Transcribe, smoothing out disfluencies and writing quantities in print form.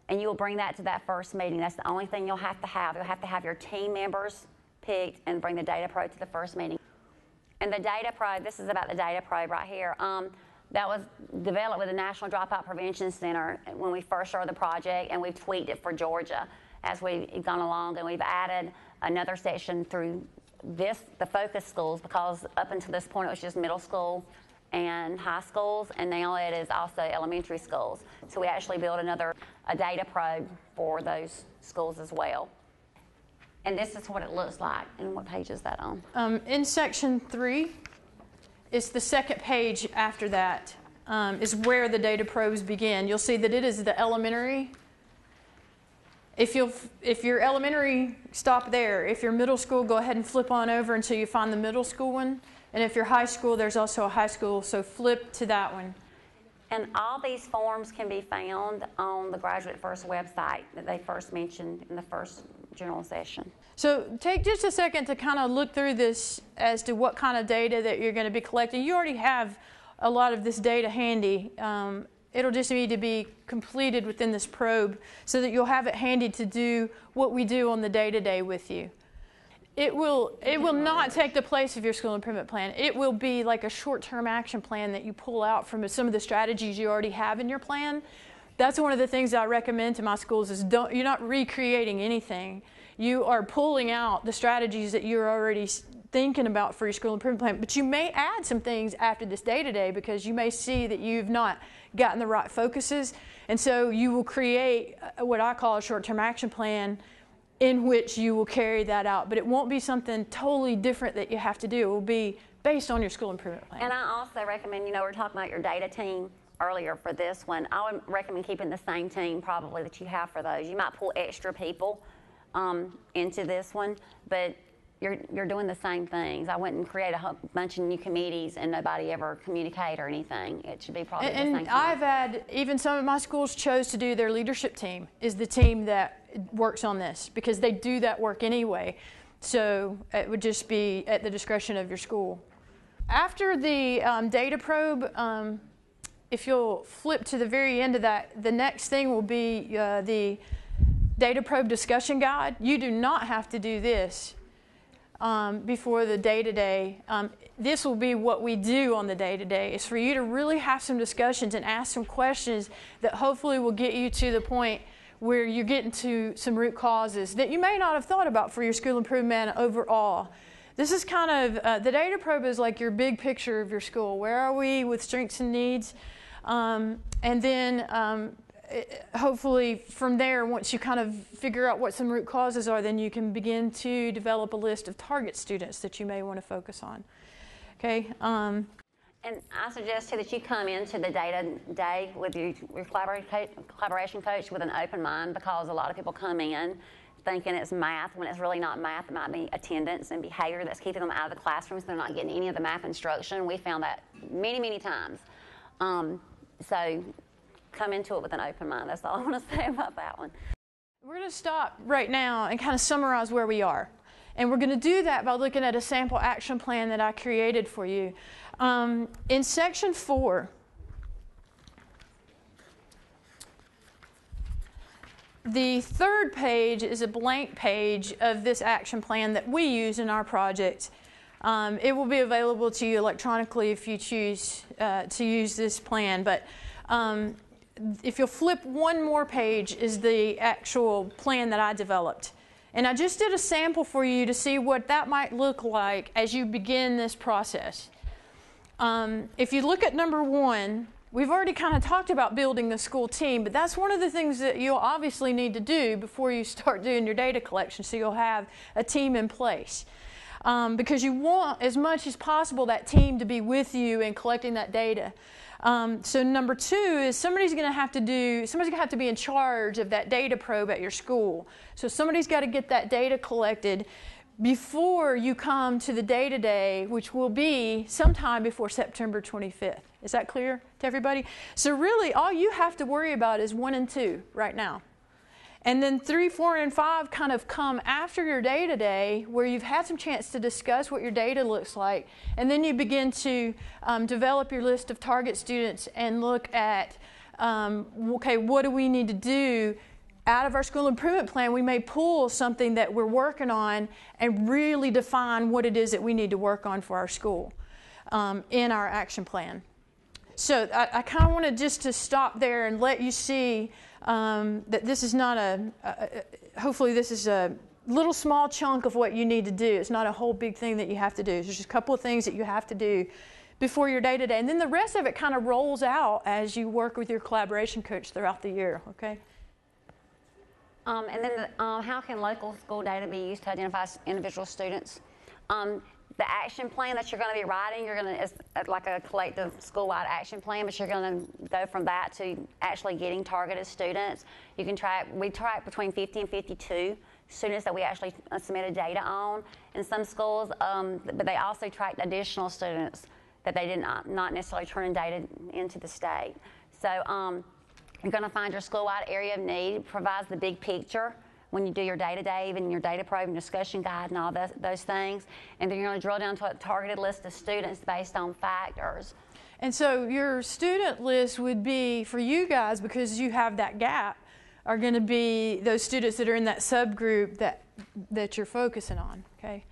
and you will bring that to that first meeting. That's the only thing you'll have to have. You'll have to have your team members picked and bring the data probe to the first meeting. And the data probe, this is about the data probe right here. That was developed with the National Dropout Prevention Center when we first started the project, and we've tweaked it for Georgia as we've gone along, and we've added another section through the focus schools, because up until this point it was just middle school and high schools, and now it is also elementary schools. So we actually built a data probe for those schools as well. And this is what it looks like. And what page is that on? In section 3, it's the second page after that, is where the data probes begin. You'll see that it is the elementary. If you're elementary, stop there. If you're middle school, go ahead and flip on over until you find the middle school one. And if you're high school, there's also a high school, so flip to that one. And all these forms can be found on the Graduate First website that they first mentioned in the first general session. So take just a second to kind of look through this as to what kind of data that you're going to be collecting. You already have a lot of this data handy. It'll just need to be completed within this probe so that you'll have it handy to do what we do on the day-to-day with you. It will not take the place of your school improvement plan. It will be like a short-term action plan that you pull out from some of the strategies you already have in your plan. That's one of the things I recommend to my schools is you're not recreating anything. You are pulling out the strategies that you're already thinking about for your school improvement plan, but you may add some things after this day-to-day because you may see that you've not gotten the right focuses, and so you will create what I call a short-term action plan in which you will carry that out, but it won't be something totally different that you have to do. It will be based on your school improvement plan. And I also recommend, we were talking about your data team earlier for this one. I would recommend keeping the same team probably that you have for those. You might pull extra people into this one, but you're doing the same things. I wouldn't create a bunch of new committees and nobody ever communicate or anything. It should be probably the same thing. And I've had, even some of my schools chose to do their leadership team is the team that works on this because they do that work anyway. So it would just be at the discretion of your school. After the data probe, if you'll flip to the very end of that, the next thing will be the data probe discussion guide. You do not have to do this before the day-to-day. This will be what we do on the day-to-day. It's for you to really have some discussions and ask some questions that hopefully will get you to the point where you're getting to some root causes that you may not have thought about for your school improvement overall. This is kind of, the data probe is like your big picture of your school. Where are we with strengths and needs? And then hopefully from there, once you kind of figure out what some root causes are, then you can begin to develop a list of target students that you may want to focus on. Okay. And I suggest too that you come into the data day with your collaboration coach with an open mind, because a lot of people come in thinking it's math when it's really not math. It might be attendance and behavior that's keeping them out of the classroom, so they're not getting any of the math instruction. We found that many, many times. So come into it with an open mind. That's all I want to say about that one. We're going to stop right now and kind of summarize where we are. And we're going to do that by looking at a sample action plan that I created for you. In section 4, the third page is a blank page of this action plan that we use in our project. It will be available to you electronically if you choose to use this plan. But if you'll flip one more page is the actual plan that I developed. And I just did a sample for you to see what that might look like as you begin this process. If you look at number 1, we've already kind of talked about building the school team, but that's one of the things that you'll obviously need to do before you start doing your data collection, so you'll have a team in place. Because you want, as much as possible, that team to be with you in collecting that data. So number 2 is somebody's going to have to be in charge of that data probe at your school. So somebody's got to get that data collected before you come to the day-to-day, which will be sometime before September 25th. Is that clear to everybody? So really, all you have to worry about is 1 and 2 right now. And then 3, 4, and 5 kind of come after your day-to-day, where you've had some chance to discuss what your data looks like. And then you begin to develop your list of target students and look at, okay, what do we need to do out of our school improvement plan, we may pull something that we're working on and really define what it is that we need to work on for our school in our action plan. So I kind of wanted just to stop there and let you see that this is not hopefully this is a little small chunk of what you need to do. It's not a whole big thing that you have to do. There's just a couple of things that you have to do before your day-to-day. And then the rest of it kind of rolls out as you work with your collaboration coach throughout the year, okay? And then how can local school data be used to identify individual students? The action plan that you're going to be writing, you're going to, it's like a collective school-wide action plan, but you're going to go from that to actually getting targeted students. You can track, we track between 50 and 52 students that we actually submitted data on in some schools, but they also tracked additional students that they did not necessarily turn in data into the state. So you're going to find your school-wide area of need, provides the big picture when you do your data and your data probe and discussion guide and all those things. And then you're going to drill down to a targeted list of students based on factors. And so your student list would be, for you guys, because you have that gap, are going to be those students that are in that subgroup that you're focusing on, okay?